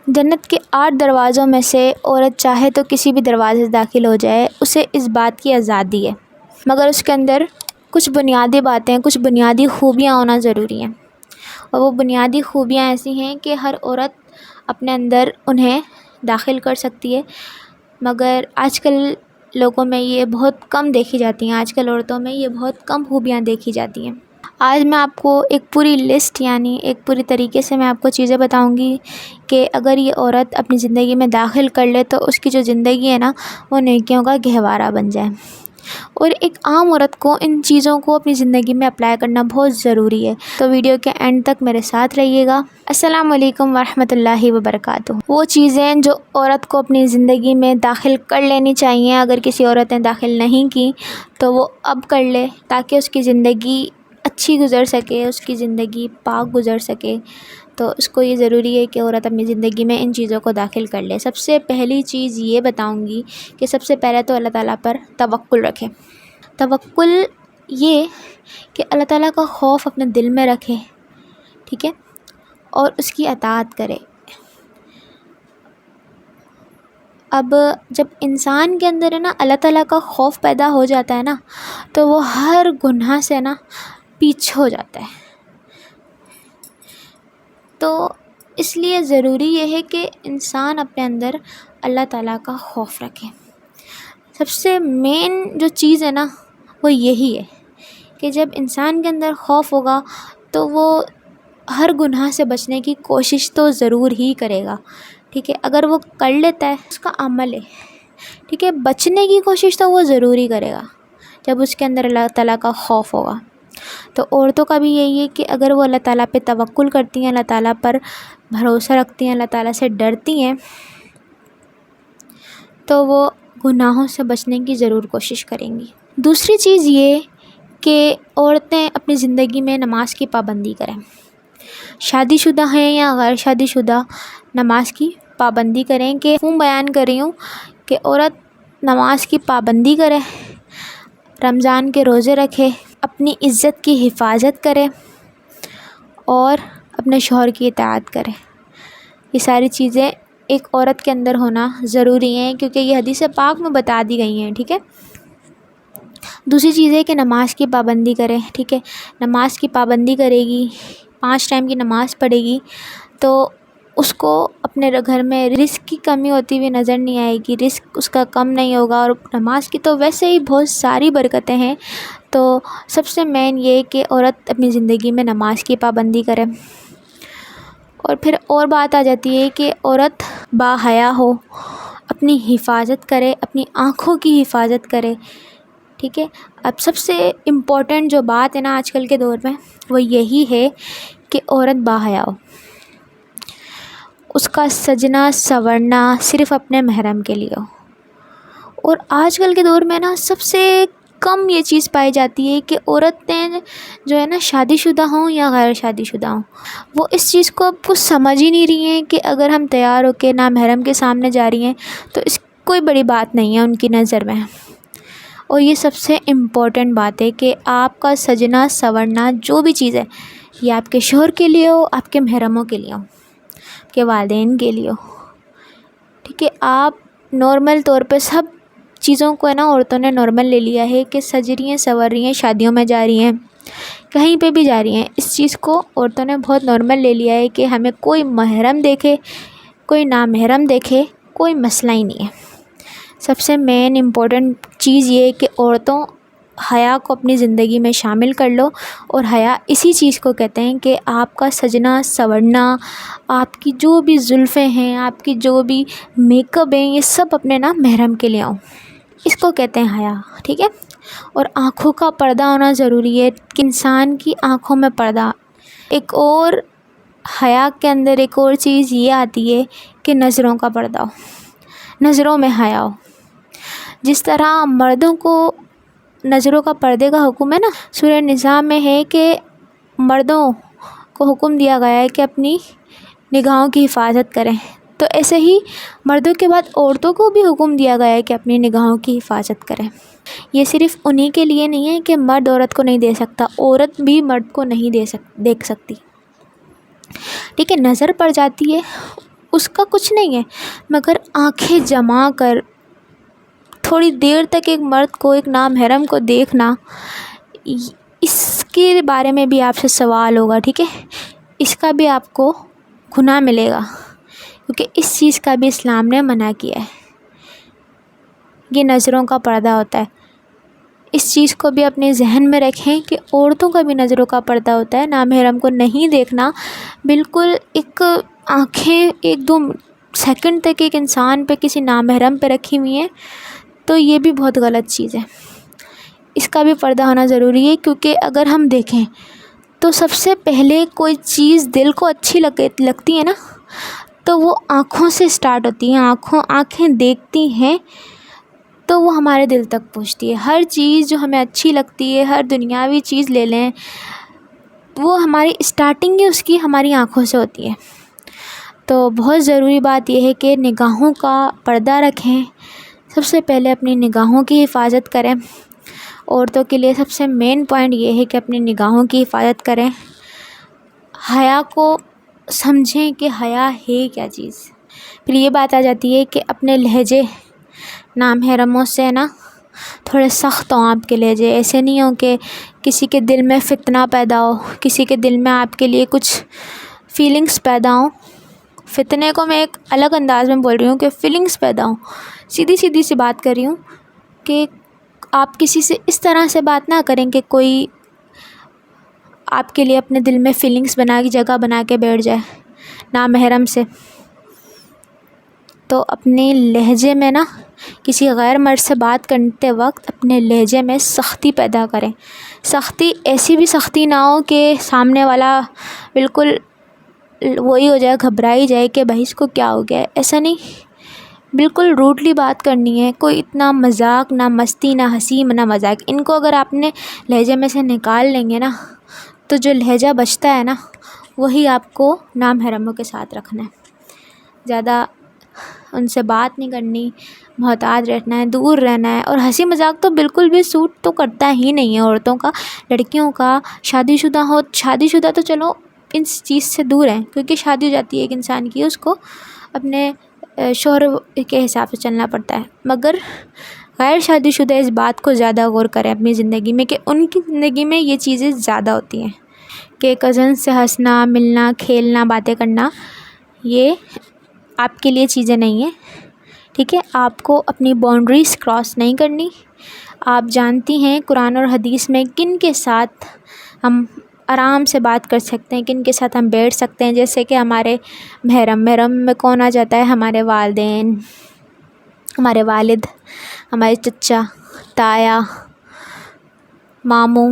جنت کے 8 دروازوں میں سے عورت چاہے تو کسی بھی دروازے سے داخل ہو جائے، اسے اس بات کی آزادی ہے، مگر اس کے اندر کچھ بنیادی باتیں، کچھ بنیادی خوبیاں ہونا ضروری ہیں، اور وہ بنیادی خوبیاں ایسی ہیں کہ ہر عورت اپنے اندر انہیں داخل کر سکتی ہے، مگر آج کل لوگوں میں یہ بہت کم دیکھی جاتی ہیں، آج کل عورتوں میں یہ بہت کم خوبیاں دیکھی جاتی ہیں۔ آج میں آپ کو ایک پوری لسٹ، یعنی ایک پوری طریقے سے میں آپ کو چیزیں بتاؤں گی کہ اگر یہ عورت اپنی زندگی میں داخل کر لے تو اس کی جو زندگی ہے نا وہ نیکیوں کا گہوارہ بن جائے، اور ایک عام عورت کو ان چیزوں کو اپنی زندگی میں اپلائی کرنا بہت ضروری ہے۔ تو ویڈیو کے اینڈ تک میرے ساتھ رہیے گا۔ السلام علیکم ورحمۃ اللہ وبرکاتہ۔ وہ چیزیں جو عورت کو اپنی زندگی میں داخل کر لینی چاہیے، اگر کسی عورت نے داخل نہیں کی تو وہ اب کر لے، تاکہ اس کی زندگی اچھی گزر سکے، اس کی زندگی پاک گزر سکے۔ تو اس کو یہ ضروری ہے کہ عورت اپنی زندگی میں ان چیزوں کو داخل کر لے۔ سب سے پہلی چیز یہ بتاؤں گی کہ سب سے پہلے تو اللہ تعالیٰ پر توکل رکھے۔ توکل یہ کہ اللہ تعالیٰ کا خوف اپنے دل میں رکھے، ٹھیک ہے، اور اس کی اطاعت کرے۔ اب جب انسان کے اندر ہے نا اللہ تعالیٰ کا خوف پیدا ہو جاتا ہے نا، تو وہ ہر گناہ سے نا پیچھے ہو جاتا ہے۔ تو اس لیے ضروری یہ ہے کہ انسان اپنے اندر اللہ تعالیٰ کا خوف رکھے۔ سب سے مین جو چیز ہے نا وہ یہی ہے کہ جب انسان کے اندر خوف ہوگا تو وہ ہر گناہ سے بچنے کی کوشش تو ضرور ہی کرے گا، ٹھیک ہے، اگر وہ کر لیتا ہے اس کا عمل ہے، ٹھیک ہے، بچنے کی کوشش تو وہ ضرور ہی کرے گا جب اس کے اندر اللہ تعالیٰ کا خوف ہوگا۔ تو عورتوں کا بھی یہی ہے کہ اگر وہ اللہ تعالیٰ پہ توکل کرتی ہیں، اللہ تعالیٰ پر بھروسہ رکھتی ہیں، اللہ تعالیٰ سے ڈرتی ہیں، تو وہ گناہوں سے بچنے کی ضرور کوشش کریں گی۔ دوسری چیز یہ کہ عورتیں اپنی زندگی میں نماز کی پابندی کریں، شادی شدہ ہیں یا غیر شادی شدہ، نماز کی پابندی کریں۔ کہ بیان کر رہی ہوں کہ عورت نماز کی پابندی کرے، رمضان کے روزے رکھے، اپنی عزت کی حفاظت کرے، اور اپنے شوہر کی اطاعت کرے۔ یہ ساری چیزیں ایک عورت کے اندر ہونا ضروری ہیں، کیونکہ یہ حدیث پاک میں بتا دی گئی ہیں، ٹھیک ہے۔ دوسری چیز ہے کہ نماز کی پابندی کرے، ٹھیک ہے، نماز کی پابندی کرے گی، 5 ٹائم کی نماز پڑھے گی، تو اس کو اپنے گھر میں رزق کی کمی ہوتی ہوئی نظر نہیں آئے گی، رزق اس کا کم نہیں ہوگا، اور نماز کی تو ویسے ہی بہت ساری برکتیں ہیں۔ تو سب سے مین یہ کہ عورت اپنی زندگی میں نماز کی پابندی کرے۔ اور پھر اور بات آ جاتی ہے کہ عورت باحیا ہو، اپنی حفاظت کرے، اپنی آنکھوں کی حفاظت کرے، ٹھیک ہے۔ اب سب سے امپورٹنٹ جو بات ہے نا آج کل کے دور میں وہ یہی ہے کہ عورت باحیا ہو، اس کا سجنا سنورنا صرف اپنے محرم کے لیے ہو۔ اور آج کل کے دور میں نا سب سے کم یہ چیز پائی جاتی ہے کہ عورتیں جو ہے نا شادی شدہ ہوں یا غیر شادی شدہ ہوں، وہ اس چیز کو اب کچھ سمجھ ہی نہیں رہی ہیں کہ اگر ہم تیار ہو کے نامحرم کے سامنے جا رہی ہیں تو اس کوئی بڑی بات نہیں ہے ان کی نظر میں۔ اور یہ سب سے امپورٹنٹ بات ہے کہ آپ کا سجنا سنورنا جو بھی چیز ہے یہ آپ کے شوہر کے لیے ہو، آپ کے محرموں کے لیے ہو، آپ کے والدین کے لیے ہو، ٹھیک ہے۔ آپ نارمل طور پہ سب چیزوں کو ہے نا عورتوں نے نارمل لے لیا ہے کہ سج رہی ہیں، سنور رہی ہیں، شادیوں میں جا رہی ہیں، کہیں پہ بھی جا رہی ہیں، اس چیز کو عورتوں نے بہت نارمل لے لیا ہے کہ ہمیں کوئی محرم دیکھے، کوئی نامحرم دیکھے، کوئی مسئلہ ہی نہیں ہے۔ سب سے مین امپورٹنٹ چیز یہ ہے کہ عورتوں حیا کو اپنی زندگی میں شامل کر لو، اور حیا اسی چیز کو کہتے ہیں کہ آپ کا سجنا سنورنا، آپ کی جو بھی زلفیں ہیں، آپ کی جو بھی میک اپ ہیں، یہ سب اپنے نا محرم کے لیے آؤ، اس کو کہتے ہیں حیا، ٹھیک ہے۔ اور آنکھوں کا پردہ ہونا ضروری ہے کہ انسان کی آنکھوں میں پردہ۔ ایک اور حیا کے اندر ایک اور چیز یہ آتی ہے کہ نظروں کا پردہ ہو، نظروں میں حیا ہو۔ جس طرح مردوں کو نظروں کا پردے کا حکم ہے نا، سورہ نساء میں ہے کہ مردوں کو حکم دیا گیا ہے کہ اپنی نگاہوں کی حفاظت کریں، تو ایسے ہی مردوں کے بعد عورتوں کو بھی حکم دیا گیا ہے کہ اپنی نگاہوں کی حفاظت کریں۔ یہ صرف انہی کے لیے نہیں ہے کہ مرد عورت کو نہیں دیکھ سکتا، عورت بھی مرد کو نہیں دیکھ سکتی، ٹھیک ہے۔ نظر پڑ جاتی ہے اس کا کچھ نہیں ہے، مگر آنکھیں جما کر تھوڑی دیر تک ایک مرد کو، ایک نامحرم کو دیکھنا، اس کے بارے میں بھی آپ سے سوال ہوگا، ٹھیک ہے، اس کا بھی آپ کو گناہ ملے گا، کیونکہ اس چیز کا بھی اسلام نے منع کیا ہے۔ یہ نظروں کا پردہ ہوتا ہے، اس چیز کو بھی اپنے ذہن میں رکھیں کہ عورتوں کا بھی نظروں کا پردہ ہوتا ہے۔ نامحرم کو نہیں دیکھنا، بالکل ایک آنکھیں 1-2 سیکنڈ تک ایک انسان پہ، کسی نامحرم پہ رکھی ہوئی ہیں، تو یہ بھی بہت غلط چیز ہے، اس کا بھی پردہ ہونا ضروری ہے۔ کیونکہ اگر ہم دیکھیں تو سب سے پہلے کوئی چیز دل کو اچھی لگتی ہے نا، تو وہ آنکھوں سے سٹارٹ ہوتی ہیں، آنکھیں دیکھتی ہیں تو وہ ہمارے دل تک پہنچتی ہے۔ ہر چیز جو ہمیں اچھی لگتی ہے، ہر دنیاوی چیز لے لیں، وہ ہماری اسٹارٹنگ ہی اس کی ہماری آنکھوں سے ہوتی ہے۔ تو بہت ضروری بات یہ ہے کہ نگاہوں کا پردہ رکھیں، سب سے پہلے اپنی نگاہوں کی حفاظت کریں۔ عورتوں کے لیے سب سے مین پوائنٹ یہ ہے کہ اپنی نگاہوں کی حفاظت کریں، حیا کو سمجھیں کہ حیا ہے کیا چیز۔ پھر یہ بات آ جاتی ہے کہ اپنے لہجے نامحرموں سے نا تھوڑے سخت ہوں آپ کے لہجے، ایسے نہیں ہوں کہ کسی کے دل میں فتنہ پیدا ہو، کسی کے دل میں آپ کے لیے کچھ فیلنگز پیدا ہوں۔ فتنے کو میں ایک الگ انداز میں بول رہی ہوں کہ فیلنگز پیدا ہوں، سیدھی سی بات کر رہی ہوں کہ آپ کسی سے اس طرح سے بات نہ کریں کہ کوئی آپ کے لیے اپنے دل میں فیلنگز جگہ بنا کے بیٹھ جائے نامحرم سے۔ تو اپنے لہجے میں نا کسی غیر مرد سے بات کرتے وقت اپنے لہجے میں سختی پیدا کریں۔ سختی ایسی بھی سختی نہ ہو کہ سامنے والا بالکل وہی ہو جائے، گھبرائی جائے کہ بھائی اس کو کیا ہو گیا ہے، ایسا نہیں، بالکل روڈلی بات کرنی ہے، کوئی اتنا مذاق نہ مستی نہ ہنسی نہ مذاق، ان کو اگر آپ نے لہجے میں سے نکال لیں گے نا تو جو لہجہ بچتا ہے نا وہی آپ کو نامحرموں کے ساتھ رکھنا ہے۔ زیادہ ان سے بات نہیں کرنی، محتاط رہنا ہے، دور رہنا ہے۔ اور ہنسی مذاق تو بالکل بھی سوٹ تو کرتا ہی نہیں ہے عورتوں کا، لڑکیوں کا، شادی شدہ تو چلو ان چیز سے دور ہیں، کیونکہ شادی ہو جاتی ہے ایک انسان کی، اس کو اپنے شوہر کے حساب سے چلنا پڑتا ہے، مگر غیر شادی شدہ اس بات کو زیادہ غور کریں اپنی زندگی میں کہ ان کی زندگی میں یہ چیزیں زیادہ ہوتی ہیں کہ کزن سے ہنسنا، ملنا، کھیلنا، باتیں کرنا، یہ آپ کے لیے چیزیں نہیں ہیں، ٹھیک ہے۔ آپ کو اپنی باؤنڈریز کراس نہیں کرنی۔ آپ جانتی ہیں قرآن اور حدیث میں کن کے ساتھ ہم آرام سے بات کر سکتے ہیں، کن کے ساتھ ہم بیٹھ سکتے ہیں، جیسے کہ ہمارے محرم میں کون آ جاتا ہے، ہمارے والدین، ہمارے والد، ہمارے چچا، تایا، ماموں،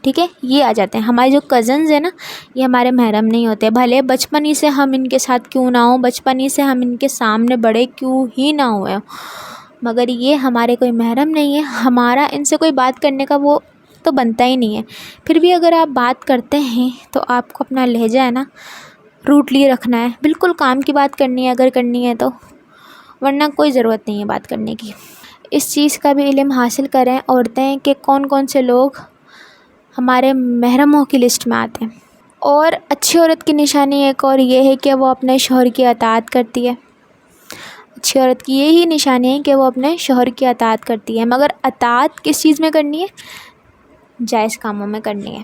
ٹھیک ہے، یہ آ جاتے ہیں۔ ہمارے جو کزنز ہیں نا یہ ہمارے محرم نہیں ہوتے، بھلے بچپن ہی سے ہم ان کے ساتھ کیوں نہ ہوں، بچپن ہی سے ہم ان کے سامنے بڑے کیوں ہی نہ ہوئے، مگر یہ ہمارے کوئی محرم نہیں ہے، ہمارا ان سے کوئی بات کرنے کا وہ تو بنتا ہی نہیں ہے۔ پھر بھی اگر آپ بات کرتے ہیں تو آپ کو اپنا لہجہ ہے نا روٹلی رکھنا ہے، بالکل کام کی بات کرنی ہے اگر کرنی ہے تو، ورنہ کوئی ضرورت نہیں ہے بات کرنے کی۔ اس چیز کا بھی علم حاصل کریں عورتیں کہ کون کون سے لوگ ہمارے محرموں کی لسٹ میں آتے ہیں۔ اور اچھی عورت کی نشانی ایک اور یہ ہے کہ وہ اپنے شوہر کی اطاعت کرتی ہے۔ اچھی عورت کی یہی نشانی ہے کہ وہ اپنے شوہر کی اطاعت کرتی ہے، مگر اطاعت کس چیز میں کرنی ہے؟ جائز کاموں میں کرنی ہے،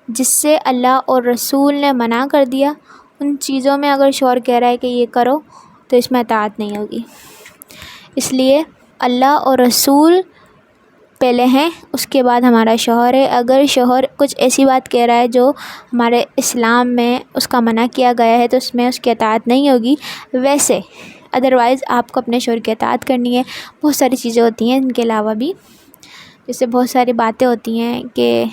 جس سے اللہ اور رسول نے منع کر دیا، ان چیزوں میں اگر شوہر کہہ رہا ہے کہ یہ کرو تو اس میں اطاعت نہیں ہوگی۔ اس لیے اللہ اور رسول پہلے ہیں، اس کے بعد ہمارا شوہر ہے۔ اگر شوہر کچھ ایسی بات کہہ رہا ہے جو ہمارے اسلام میں اس کا منع کیا گیا ہے تو اس میں اس کی اطاعت نہیں ہوگی، ویسے ادروائز آپ کو اپنے شوہر کی اطاعت کرنی ہے۔ بہت ساری چیزیں ہوتی ہیں ان کے علاوہ بھی، جیسے بہت ساری باتیں ہوتی ہیں کہ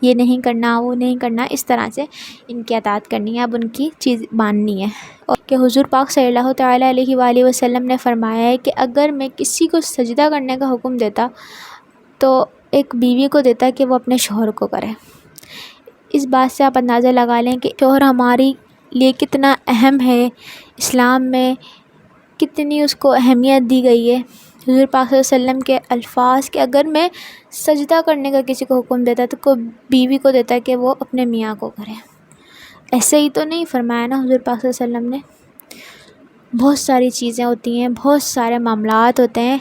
یہ نہیں کرنا، وہ نہیں کرنا، اس طرح سے ان کی اطاعت کرنی ہے، اب ان کی چیز ماننی ہے۔ اور کہ حضور پاک صلی اللہ تعالیٰ علیہ وآلہ وسلم نے فرمایا ہے کہ اگر میں کسی کو سجدہ کرنے کا حکم دیتا تو ایک بیوی کو دیتا کہ وہ اپنے شوہر کو کرے۔ اس بات سے آپ اندازہ لگا لیں کہ شوہر ہماری لیے کتنا اہم ہے، اسلام میں کتنی اس کو اہمیت دی گئی ہے۔ حضور پاک صلی اللہ علیہ وسلم کے الفاظ کہ اگر میں سجدہ کرنے کا کسی کو حکم دیتا تو کوئی بیوی کو دیتا کہ وہ اپنے میاں کو کرے۔ ایسے ہی تو نہیں فرمایا نا حضور پاک صلی اللہ علیہ وسلم نے، بہت ساری چیزیں ہوتی ہیں، بہت سارے معاملات ہوتے ہیں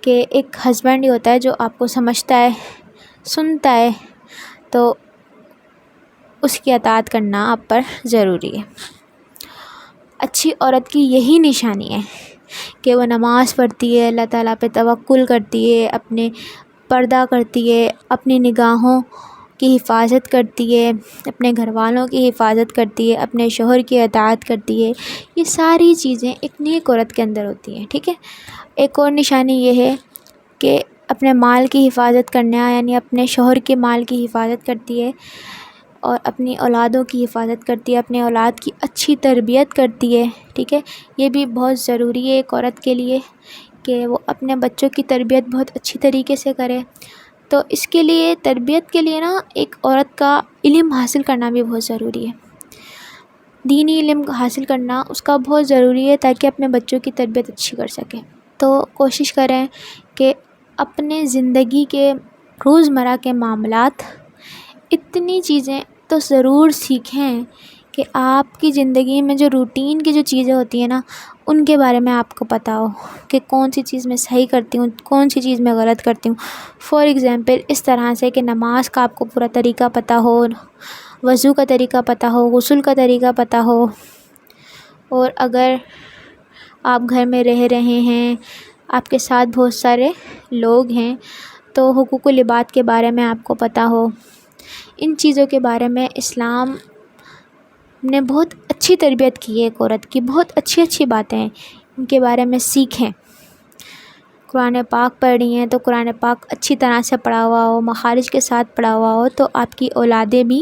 کہ ایک ہسبینڈ ہی ہوتا ہے جو آپ کو سمجھتا ہے، سنتا ہے، تو اس کی اطاعت کرنا آپ پر ضروری ہے۔ اچھی عورت کی یہی نشانی ہے کہ وہ نماز پڑھتی ہے، اللہ تعالیٰ پہ توکل کرتی ہے، اپنے پردہ کرتی ہے، اپنی نگاہوں کی حفاظت کرتی ہے، اپنے گھر والوں کی حفاظت کرتی ہے، اپنے شوہر کی اطاعت کرتی ہے۔ یہ ساری چیزیں ایک نیک عورت کے اندر ہوتی ہیں، ٹھیک ہے۔ ایک اور نشانی یہ ہے کہ اپنے مال کی حفاظت کرنا، یعنی اپنے شوہر کے مال کی حفاظت کرتی ہے اور اپنی اولادوں کی حفاظت کرتی ہے، اپنے اولاد کی اچھی تربیت کرتی ہے، ٹھیک ہے۔ یہ بھی بہت ضروری ہے ایک عورت کے لیے کہ وہ اپنے بچوں کی تربیت بہت اچھی طریقے سے کرے۔ تو اس کے لیے تربیت کے لیے نا ایک عورت کا علم حاصل کرنا بھی بہت ضروری ہے، دینی علم حاصل کرنا اس کا بہت ضروری ہے تاکہ اپنے بچوں کی تربیت اچھی کر سکے۔ تو کوشش کریں کہ اپنے زندگی کے روزمرہ کے معاملات، اتنی چیزیں تو ضرور سیکھیں کہ آپ کی زندگی میں جو روٹین کی جو چیزیں ہوتی ہیں نا ان کے بارے میں آپ کو پتہ ہو کہ کون سی چیز میں صحیح کرتی ہوں، کون سی چیز میں غلط کرتی ہوں۔ فار ایگزامپل اس طرح سے کہ نماز کا آپ کو پورا طریقہ پتہ ہو، وضو کا طریقہ پتہ ہو، غسل کا طریقہ پتہ ہو، اور اگر آپ گھر میں رہ رہے ہیں، آپ کے ساتھ بہت سارے لوگ ہیں، تو حقوق العباد کے بارے میں آپ کو پتہ ہو۔ ان چیزوں کے بارے میں اسلام نے بہت اچھی تربیت کی ہے ایک عورت کی، بہت اچھی اچھی باتیں ہیں، ان کے بارے میں سیکھیں۔ قرآن پاک پڑھ رہی ہیں تو قرآن پاک اچھی طرح سے پڑھا ہوا ہو، مخارج کے ساتھ پڑھا ہوا ہو، تو آپ کی اولادیں بھی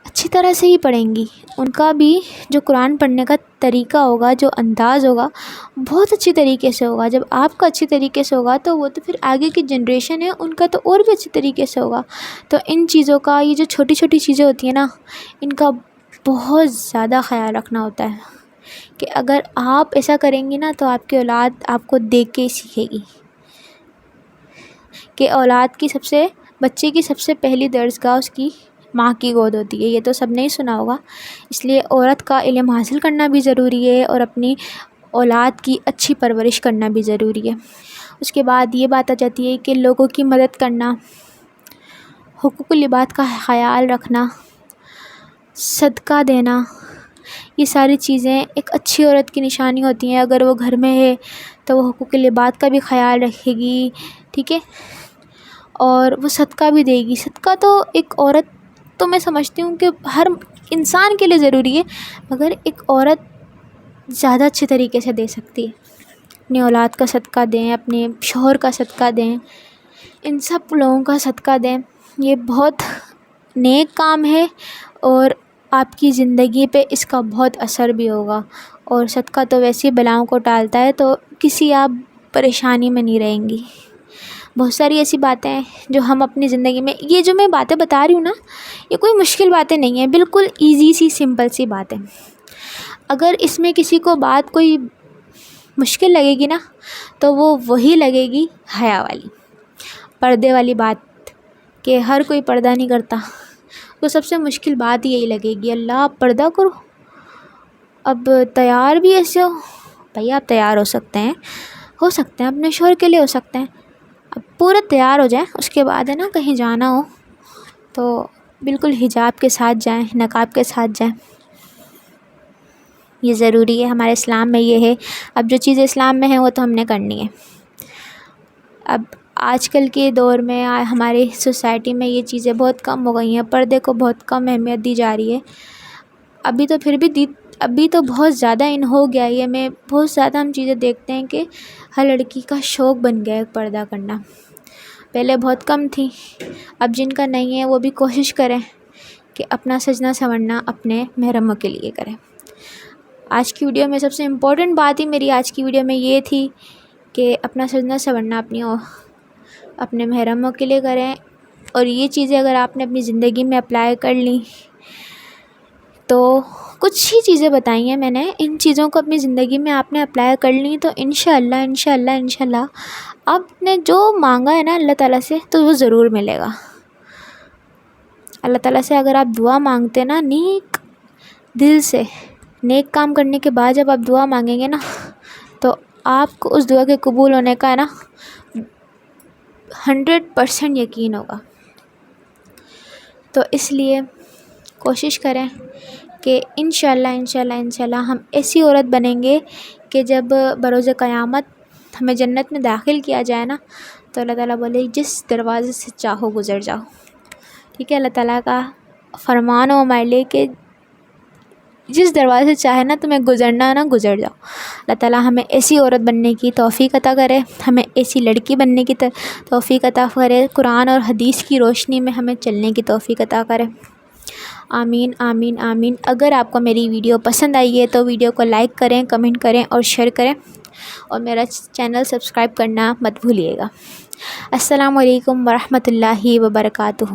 اچھی طرح سے ہی پڑھیں گی۔ ان کا بھی جو قرآن پڑھنے کا طریقہ ہوگا، جو انداز ہوگا، بہت اچھی طریقے سے ہوگا۔ جب آپ کا اچھی طریقے سے ہوگا تو وہ تو پھر آگے کی جنریشن ہے ان کا تو اور بھی اچھی طریقے سے ہوگا۔ تو ان چیزوں کا، یہ جو چھوٹی چھوٹی چیزیں ہوتی ہیں نا، ان کا بہت زیادہ خیال رکھنا ہوتا ہے کہ اگر آپ ایسا کریں گی نا تو آپ کی اولاد آپ کو دیکھ کے ہی سیکھے گی کہ اولاد کی بچے کی سب سے پہلی درسگاہ اس کی ماں کی گود ہوتی ہے۔ یہ تو سب نے ہی سنا ہوگا۔ اس لیے عورت کا علم حاصل کرنا بھی ضروری ہے اور اپنی اولاد کی اچھی پرورش کرنا بھی ضروری ہے۔ اس کے بعد یہ بات آ جاتی ہے کہ لوگوں کی مدد کرنا، حقوق العباد کا خیال رکھنا، صدقہ دینا، یہ ساری چیزیں ایک اچھی عورت کی نشانی ہوتی ہیں۔ اگر وہ گھر میں ہے تو وہ حقوق العباد کا بھی خیال رکھے گی، ٹھیک ہے، اور وہ صدقہ بھی دے گی۔ صدقہ تو ایک عورت، تو میں سمجھتی ہوں کہ ہر انسان کے لیے ضروری ہے، مگر ایک عورت زیادہ اچھے طریقے سے دے سکتی ہے۔ اپنی اولاد کا صدقہ دیں، اپنے شوہر کا صدقہ دیں، ان سب لوگوں کا صدقہ دیں۔ یہ بہت نیک کام ہے اور آپ کی زندگی پہ اس کا بہت اثر بھی ہوگا۔ اور صدقہ تو ویسی بلاؤں کو ٹالتا ہے، تو کسی آپ پریشانی میں نہیں رہیں گی۔ بہت ساری ایسی باتیں ہیں جو ہم اپنی زندگی میں، یہ جو میں باتیں بتا رہی ہوں نا، یہ کوئی مشکل باتیں نہیں ہیں، بالکل ایزی سی سمپل سی باتیں۔ اگر اس میں کسی کو بات کوئی مشکل لگے گی نا تو وہ وہی لگے گی حیا والی، پردے والی بات، کہ ہر کوئی پردہ نہیں کرتا، تو سب سے مشکل بات یہی لگے گی، اللہ آپ پردہ کرو۔ اب تیار بھی ایسے ہو، بھائی آپ تیار ہو سکتے ہیں اپنے شوہر کے لیے، ہو سکتے ہیں، اب پورے تیار ہو جائیں، اس کے بعد ہے نا کہیں جانا ہو تو بالکل حجاب کے ساتھ جائیں، نقاب کے ساتھ جائیں، یہ ضروری ہے، ہمارے اسلام میں یہ ہے۔ اب جو چیزیں اسلام میں ہیں وہ تو ہم نے کرنی ہے۔ اب آج کل کے دور میں ہماری سوسائٹی میں یہ چیزیں بہت کم ہو گئی ہیں، پردے کو بہت کم اہمیت دی جا رہی ہے۔ ابھی تو بہت زیادہ ہو گیا ہے، میں بہت زیادہ ہم چیزیں دیکھتے ہیں کہ ہر لڑکی کا شوق بن گیا ہے پردہ کرنا۔ پہلے بہت کم تھی، اب جن کا نہیں ہے وہ بھی کوشش کریں کہ اپنا سجنا سنورنا اپنے محرموں کے لیے کریں۔ آج کی ویڈیو میں سب سے امپورٹنٹ بات ہی میری آج کی ویڈیو میں یہ تھی کہ اپنا سجنا سنورنا اپنے محرموں کے لیے کریں، اور یہ چیزیں اگر آپ نے اپنی زندگی میں اپلائی کر لیں تو کچھ ہی چیزیں بتائی ہیں میں نے، ان چیزوں کو اپنی زندگی میں آپ نے اپلائی کر لیں تو انشاءاللہ آپ نے جو مانگا ہے نا اللہ تعالیٰ سے تو وہ ضرور ملے گا۔ اللہ تعالیٰ سے اگر آپ دعا مانگتے نا نیک دل سے نیک کام کرنے کے بعد جب آپ دعا مانگیں گے نا تو آپ کو اس دعا کے قبول ہونے کا ہے نا 100% یقین ہوگا۔ تو اس لیے کوشش کریں کہ انشاءاللہ ہم ایسی عورت بنیں گے کہ جب بروز قیامت ہمیں جنت میں داخل کیا جائے نا تو اللہ تعالیٰ بولے جس دروازے سے چاہو گزر جاؤ۔ ٹھیک ہے، اللہ تعالیٰ کا فرمان ہو ہمارے لیے کہ جس دروازے سے چاہے نا تمہیں گزرنا نا گزر جاؤ۔ اللہ تعالیٰ ہمیں ایسی عورت بننے کی توفیق عطا کرے، ہمیں ایسی لڑکی بننے کی توفیق عطا کرے، قرآن اور حدیث کی روشنی میں ہمیں چلنے کی توفیق عطا کرے۔ آمین آمین آمین۔ اگر آپ کو میری ویڈیو پسند آئی ہے تو ویڈیو کو لائک کریں، کمنٹ کریں اور شیئر کریں، اور میرا چینل سبسکرائب کرنا مت بھولیے گا۔ السلام علیکم ورحمۃ اللہ وبرکاتہ۔